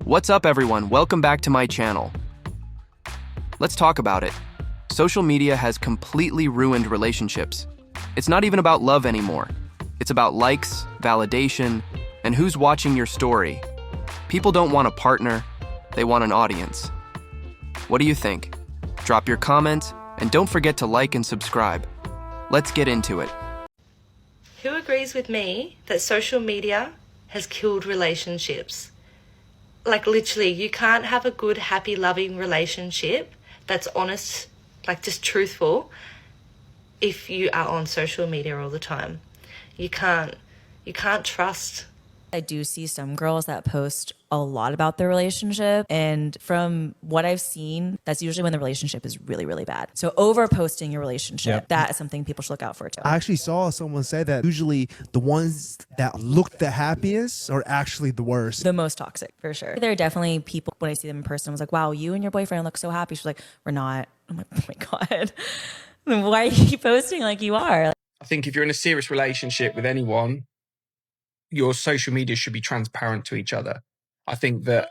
What's up, everyone? Welcome back to my channel. Let's talk about it. Social media has completely ruined relationships. It's not even about love anymore. It's about likes, validation, and who's watching your story. People don't want a partner, they want an audience. What do you think? Drop your comment, and don't forget to like and subscribe. Let's get into it. Who agrees with me that social media has killed relationships? Like literally, you can't have a good, happy, loving relationship that's honest, like just truthful, if you are on social media all the time. You can't trust. I do see some girls that post a lot about their relationship. And from what I've seen, that's usually when the relationship is really, really bad. So over posting your relationship, that is something people should look out for too. I actually saw someone say that usually the ones that look the happiest are actually the worst. The most toxic, for sure. There are definitely people, when I see them in person, I was like, wow, you and your boyfriend look so happy. She's like, we're not. I'm like, oh my God. Why are you posting like you are? I think if you're in a serious relationship with anyone, your social media should be transparent to each other. I think that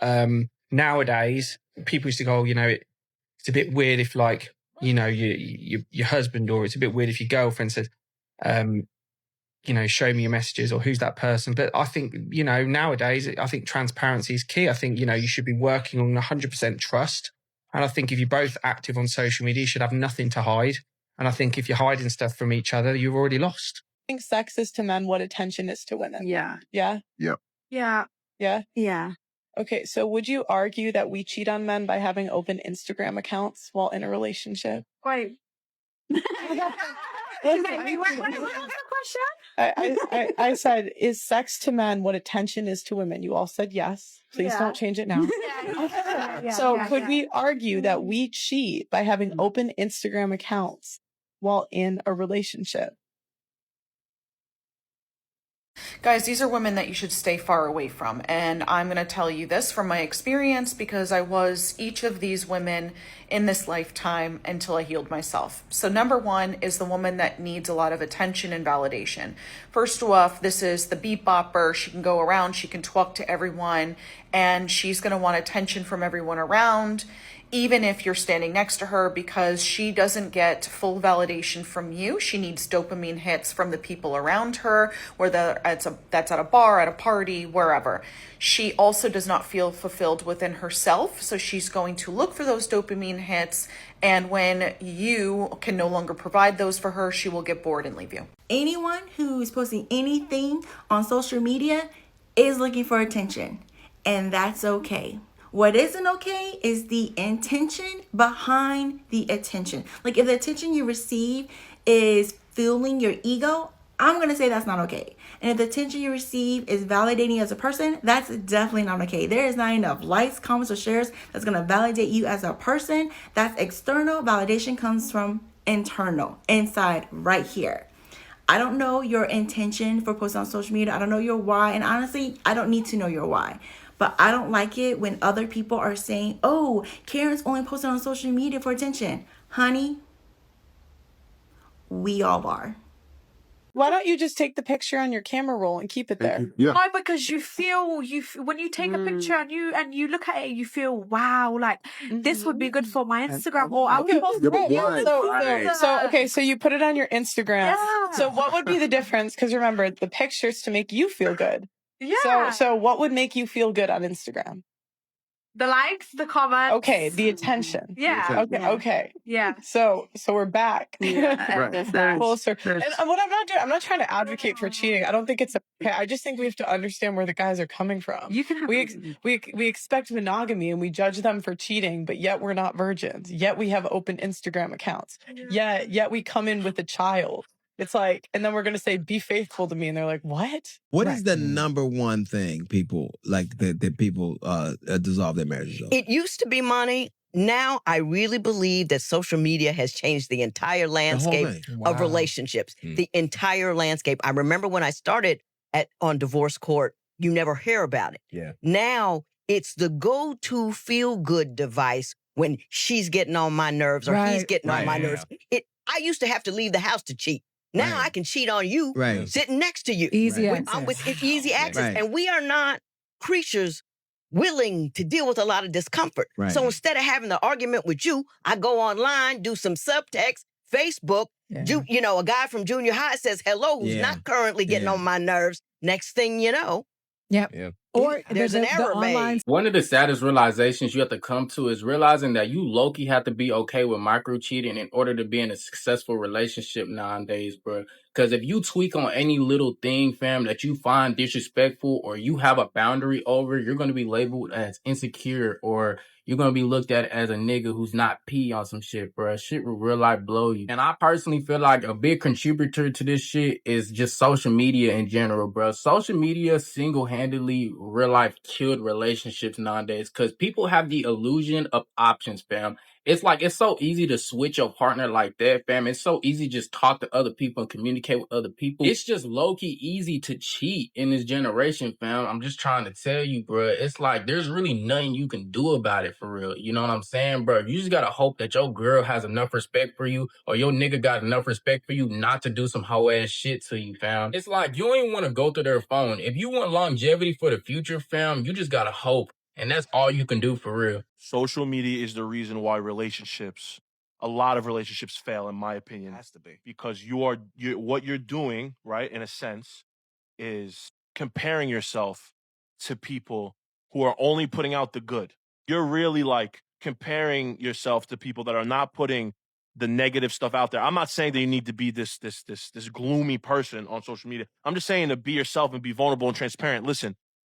nowadays people used to go, it's a bit weird if your husband, or it's a bit weird if your girlfriend says, show me your messages, or who's that person. But I think, nowadays, I think transparency is key. I think, you should be working on 100% trust. And I think if you're both active on social media, you should have nothing to hide. And I think if you're hiding stuff from each other, you've already lost. I think sex is to men what attention is to women. Yeah. Yeah? Yeah. Yeah? Yeah. Okay, so would you argue that we cheat on men by having open Instagram accounts while in a relationship? Wait. Wait, what was the question? I said, is sex to men what attention is to women? You all said yes. Please don't change it now. Could we argue that we cheat by having open Instagram accounts while in a relationship? Guys, these are women that you should stay far away from. And I'm going to tell you this from my experience, because I was each of these women in this lifetime until I healed myself. So number one is the woman that needs a lot of attention and validation. First off, this is the beat bopper. She can go around, she can talk to everyone, and she's going to want attention from everyone around, even if you're standing next to her, because she doesn't get full validation from you. She needs dopamine hits from the people around her, whether that's at a bar, at a party, wherever. She also does not feel fulfilled within herself, so she's going to look for those dopamine hits, and when you can no longer provide those for her, she will get bored and leave you. Anyone who's posting anything on social media is looking for attention, and that's okay. What isn't okay is the intention behind the attention. Like if the attention you receive is fueling your ego, I'm going to say that's not okay. And if the attention you receive is validating you as a person, that's definitely not okay. There is not enough likes, comments, or shares that's going to validate you as a person. That's external. Validation comes from internal, inside, right here. I don't know your intention for posting on social media. I don't know your why. And honestly, I don't need to know your why. But I don't like it when other people are saying, oh, Karen's only posting on social media for attention. Honey, we all are. Why don't you just take the picture on your camera roll and keep it there? Yeah. No, because you feel when you take a picture and you look at it, you feel wow, like this would be good for my Instagram, or I would post it. So you put it on your Instagram. Yeah. So what would be the difference? Because remember, the picture's to make you feel good. Yeah. So what would make you feel good on Instagram? The likes, the comments. Okay, the attention. Yeah. Okay. Yeah. So we're back. Right. Full circle. And what I'm not doing, I'm not trying to advocate for cheating. I don't think it's okay. I just think we have to understand where the guys are coming from. You can have we expect monogamy and we judge them for cheating, but yet we're not virgins. Yet we have open Instagram accounts. Yet we come in with a child. It's like, and then we're going to say, be faithful to me. And they're like, what? What is the number one thing people like that people dissolve their marriages over? It used to be money. Now I really believe that social media has changed the entire landscape of relationships. The entire landscape. I remember when I started on divorce court, you never hear about it. Yeah. Now it's the go-to feel-good device when she's getting on my nerves or he's getting on my nerves. I used to have to leave the house to cheat. Now I can cheat on you sitting next to you. Easy access. With easy access. And we are not creatures willing to deal with a lot of discomfort. Right. So instead of having the argument with you, I go online, do some subtext, Facebook, you know, a guy from junior high says hello, who's not currently getting on my nerves. Next thing you know, Or there's an error made. One of the saddest realizations you have to come to is realizing that you low-key have to be okay with micro cheating in order to be in a successful relationship nowadays, bro. Because if you tweak on any little thing, fam, that you find disrespectful or you have a boundary over, you're going to be labeled as insecure, or you're going to be looked at as a nigga who's not P on some shit, bro. Shit will real life blow you. And I personally feel like a big contributor to this shit is just social media in general, bro. Social media single-handedly real life killed relationships nowadays because people have the illusion of options, fam. It's like, it's so easy to switch your partner like that, fam. It's so easy to just talk to other people and communicate with other people. It's just low-key easy to cheat in this generation, fam. I'm just trying to tell you, bro. It's like, there's really nothing you can do about it for real. You know what I'm saying, bro? You just gotta hope that your girl has enough respect for you or your nigga got enough respect for you not to do some hoe-ass shit to you, fam. It's like, you don't even want to go through their phone. If you want longevity for the future, fam, you just gotta hope. And that's all you can do for real. Social media is the reason why a lot of relationships fail, in my opinion. It has to be. Because what you're doing, right, in a sense, is comparing yourself to people who are only putting out the good. You're really like comparing yourself to people that are not putting the negative stuff out there. I'm not saying that you need to be this gloomy person on social media. I'm just saying to be yourself and be vulnerable and transparent. Listen,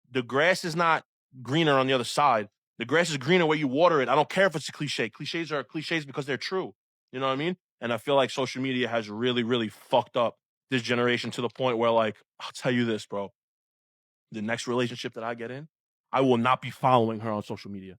the grass is not greener on the other side. The grass is greener where you water it. I don't care if it's a cliche. Cliches are cliches because they're true. You know what I mean? And I feel like social media has really, really fucked up this generation to the point where, like, I'll tell you this, bro. The next relationship that I get in, I will not be following her on social media.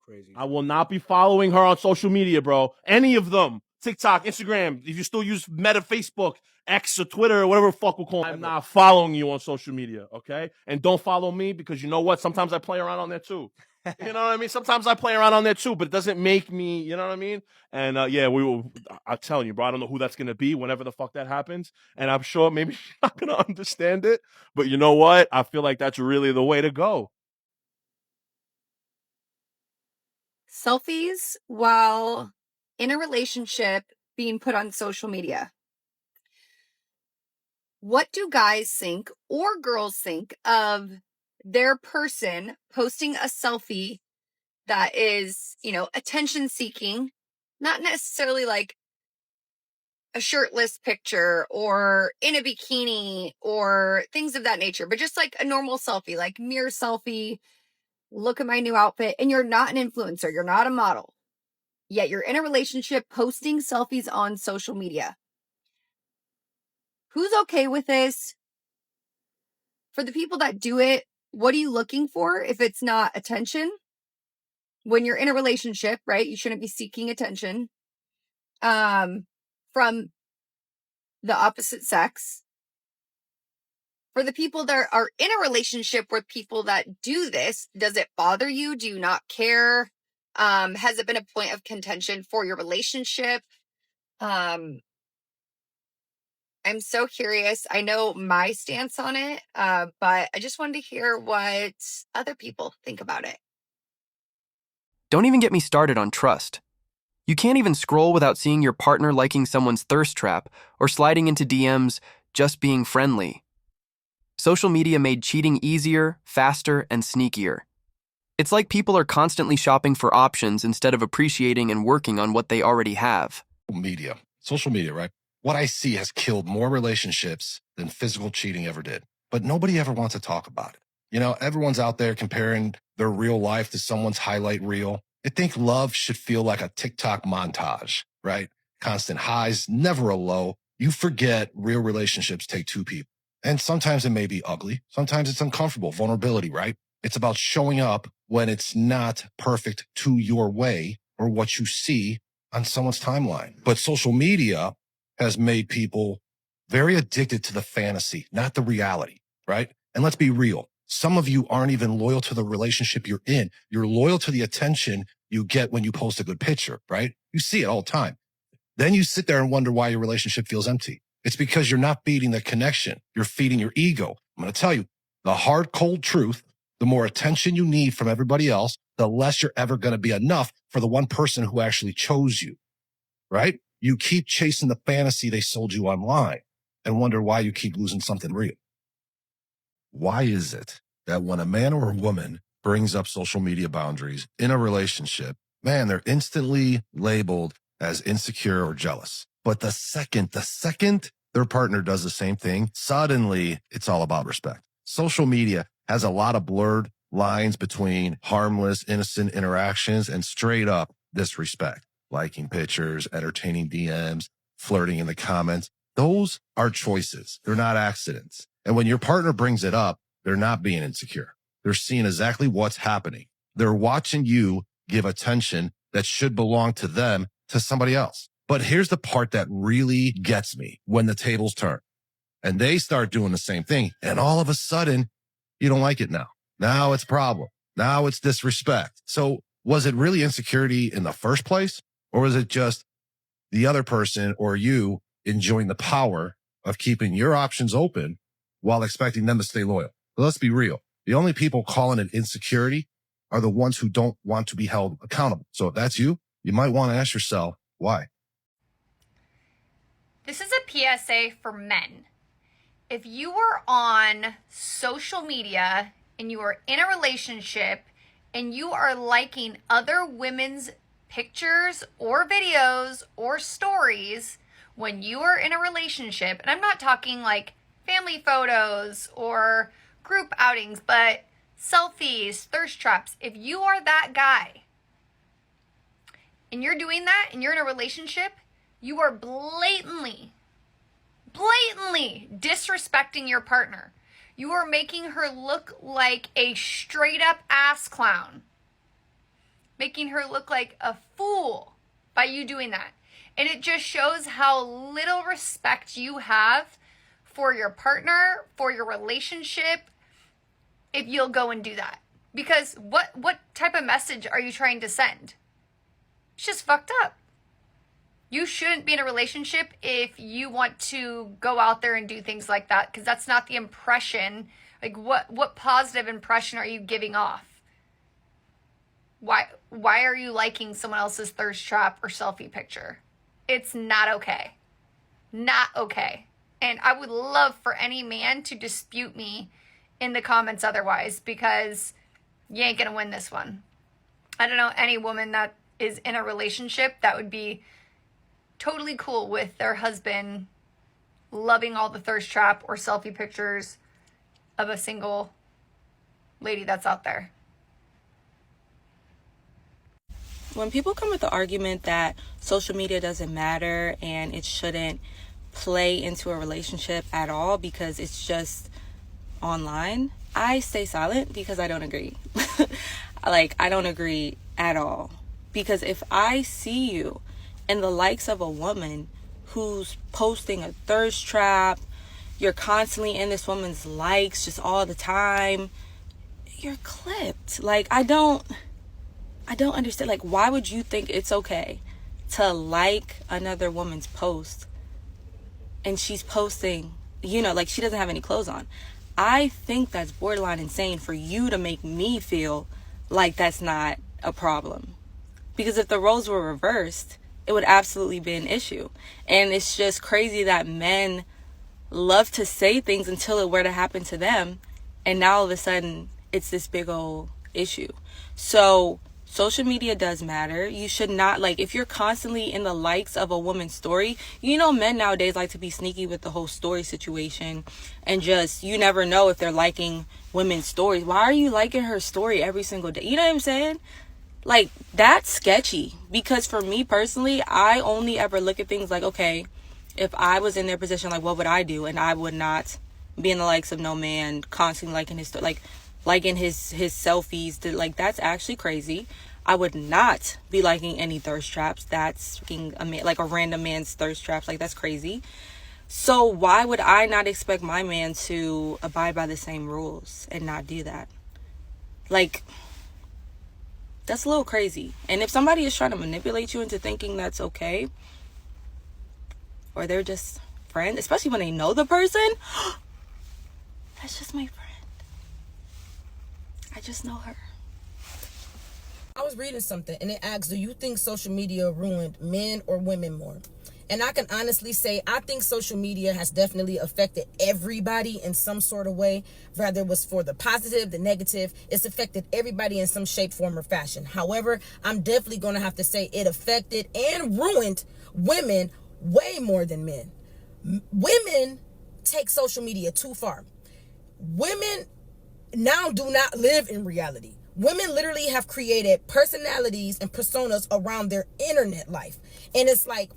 Crazy. I will not be following her on social media, bro. Any of them. TikTok, Instagram, if you still use Meta, Facebook, X, or Twitter, or whatever the fuck we'll call it. I'm not following you on social media, okay? And don't follow me because you know what? Sometimes I play around on there too. You know what I mean? Sometimes I play around on there too, but it doesn't make me, you know what I mean? And I'm telling you, bro, I don't know who that's going to be whenever the fuck that happens. And I'm sure maybe she's not going to understand it. But you know what? I feel like that's really the way to go. Selfies while in a relationship being put on social media. What do guys think or girls think of their person posting a selfie that is, you know, attention seeking, not necessarily like a shirtless picture or in a bikini or things of that nature, but just like a normal selfie, like mirror selfie, look at my new outfit, and you're not an influencer, you're not a model, yet you're in a relationship posting selfies on social media. Who's okay with this? For the people that do it, what are you looking for if it's not attention? When you're in a relationship, right? You shouldn't be seeking attention from the opposite sex. For the people that are in a relationship with people that do this, does it bother you? Do you not care? Has it been a point of contention for your relationship? I'm so curious. I know my stance on it, but I just wanted to hear what other people think about it. Don't even get me started on trust. You can't even scroll without seeing your partner liking someone's thirst trap or sliding into DMs just being friendly. Social media made cheating easier, faster, and sneakier. It's like people are constantly shopping for options instead of appreciating and working on what they already have. Social media, right? What I see has killed more relationships than physical cheating ever did. But nobody ever wants to talk about it. You know, everyone's out there comparing their real life to someone's highlight reel. I think love should feel like a TikTok montage, right? Constant highs, never a low. You forget real relationships take two people. And sometimes it may be ugly. Sometimes it's uncomfortable, vulnerability, right? It's about showing up when it's not perfect to your way or what you see on someone's timeline. But social media has made people very addicted to the fantasy, not the reality, right? And let's be real. Some of you aren't even loyal to the relationship you're in. You're loyal to the attention you get when you post a good picture, right? You see it all the time. Then you sit there and wonder why your relationship feels empty. It's because you're not feeding the connection. You're feeding your ego. I'm going to tell you the hard, cold truth. The more attention you need from everybody else, the less you're ever going to be enough for the one person who actually chose you, right? You keep chasing the fantasy they sold you online and wonder why you keep losing something real. Why is it that when a man or a woman brings up social media boundaries in a relationship, man, they're instantly labeled as insecure or jealous? But the second their partner does the same thing, suddenly it's all about respect. Social media has a lot of blurred lines between harmless, innocent interactions and straight up disrespect. Liking pictures, entertaining DMs, flirting in the comments. Those are choices. They're not accidents. And when your partner brings it up, they're not being insecure. They're seeing exactly what's happening. They're watching you give attention that should belong to them to somebody else. But here's the part that really gets me when the tables turn and they start doing the same thing. And all of a sudden, you don't like it now. Now it's a problem. Now it's disrespect. So was it really insecurity in the first place? Or was it just the other person or you enjoying the power of keeping your options open while expecting them to stay loyal? But let's be real. The only people calling it insecurity are the ones who don't want to be held accountable. So if that's you, you might want to ask yourself, why? This is a PSA for men. If you are on social media and you are in a relationship and you are liking other women's pictures or videos or stories when you are in a relationship, and I'm not talking like family photos or group outings, but selfies, thirst traps. If you are that guy and you're doing that and you're in a relationship, you are blatantly disrespecting your partner. You are making her look like a straight up ass clown. Making her look like a fool by you doing that. And it just shows how little respect you have for your partner, for your relationship, if you'll go and do that. Because what type of message are you trying to send? It's just fucked up. You shouldn't be in a relationship if you want to go out there and do things like that, because that's not the impression. Like, what positive impression are you giving off? Why are you liking someone else's thirst trap or selfie picture? It's not okay. Not okay. And I would love for any man to dispute me in the comments otherwise, because you ain't gonna win this one. I don't know any woman that is in a relationship that would be totally cool with their husband loving all the thirst trap or selfie pictures of a single lady that's out there. When people come with the argument that social media doesn't matter and it shouldn't play into a relationship at all because it's just online, I stay silent because I don't agree. I don't agree at all. Because if I see you in the likes of a woman who's posting a thirst trap, you're constantly in this woman's likes just all the time, you're clipped. I don't understand. Why would you think it's okay to like another woman's post and she's posting, she doesn't have any clothes on? I think that's borderline insane for you to make me feel like that's not a problem. Because if the roles were reversed, it would absolutely be an issue. And it's just crazy that men love to say things until it were to happen to them. And now all of a sudden, it's this big old issue. So social media does matter. You should not, if you're constantly in the likes of a woman's story, men nowadays like to be sneaky with the whole story situation. And just, you never know if they're liking women's stories. Why are you liking her story every single day? You know what I'm saying? That's sketchy. Because for me personally, I only ever look at things okay, if I was in their position, what would I do? And I would not be in the likes of no man constantly liking his liking his selfies. That's actually crazy. I would not be liking any thirst traps. That's a random man's thirst traps. That's crazy. So why would I not expect my man to abide by the same rules and not do that? That's a little crazy. And if somebody is trying to manipulate you into thinking that's okay, or they're just friends, especially when they know the person, that's just my friend. I just know her. I was reading something and it asks, do you think social media ruined men or women more? And I can honestly say, I think social media has definitely affected everybody in some sort of way. Whether it was for the positive, the negative, it's affected everybody in some shape, form, or fashion. However, I'm definitely going to have to say it affected and ruined women way more than men. Women take social media too far. Women now do not live in reality. Women literally have created personalities and personas around their internet life. And it's like,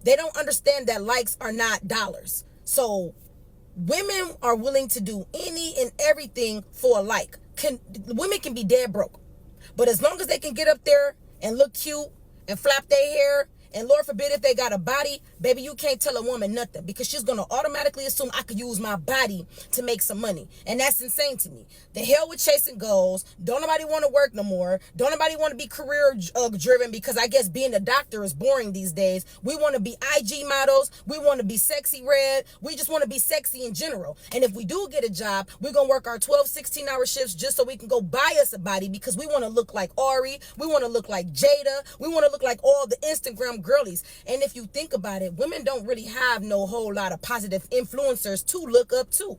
they don't understand that likes are not dollars. So women are willing to do any and everything for a like. Women can be dead broke. But as long as they can get up there and look cute and flap their hair, and Lord forbid if they got a body, baby, you can't tell a woman nothing because she's going to automatically assume I could use my body to make some money. And that's insane to me. The hell with chasing goals. Don't nobody want to work no more. Don't nobody want to be career driven because I guess being a doctor is boring these days. We want to be IG models. We want to be sexy red. We just want to be sexy in general. And if we do get a job, we're going to work our 12, 16-hour shifts just so we can go buy us a body because we want to look like Ari. We want to look like Jada. We want to look like all the Instagram girlies. And if you think about it, women don't really have no whole lot of positive influencers to look up to.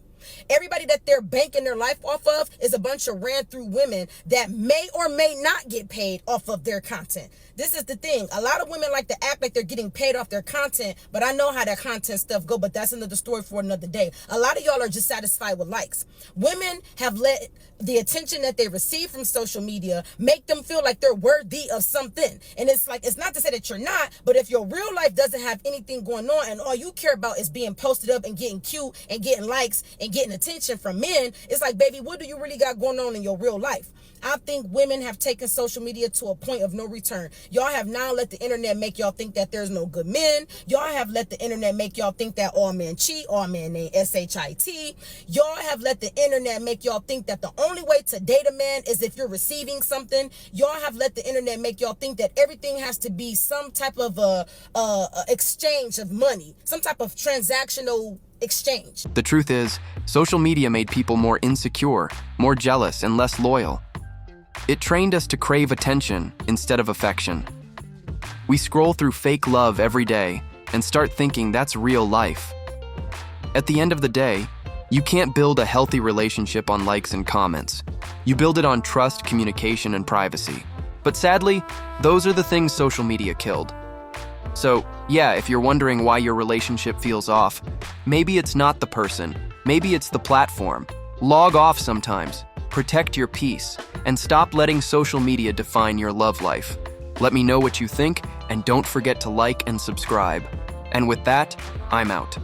Everybody that they're banking their life off of is a bunch of ran through women that may or may not get paid off of their content. This is the thing. A lot of women like to act like they're getting paid off their content, but I know how that content stuff go, but that's another story for another day. A lot of y'all are just satisfied with likes. Women have let the attention that they receive from social media make them feel like they're worthy of something. And it's like, it's not to say that you're not, but if your real life doesn't have anything going on and all you care about is being posted up and getting cute and getting likes and getting attention from men, it's like, baby, what do you really got going on in your real life? I think women have taken social media to a point of no return. Y'all have now let the internet make y'all think that there's no good men. Y'all have let the internet make y'all think that all men cheat, all men ain't SHIT. Y'all have let the internet make y'all think that the only way to date a man is if you're receiving something. Y'all have let the internet make y'all think that everything has to be some type of a exchange of money, some type of transactional exchange. The truth is, social media made people more insecure, more jealous, and less loyal. It trained us to crave attention instead of affection. We scroll through fake love every day and start thinking that's real life. At the end of the day, you can't build a healthy relationship on likes and comments. You build it on trust, communication, and privacy. But sadly, those are the things social media killed. So, yeah, if you're wondering why your relationship feels off, maybe it's not the person, maybe it's the platform. Log off sometimes, protect your peace, and stop letting social media define your love life. Let me know what you think, and don't forget to like and subscribe. And with that, I'm out.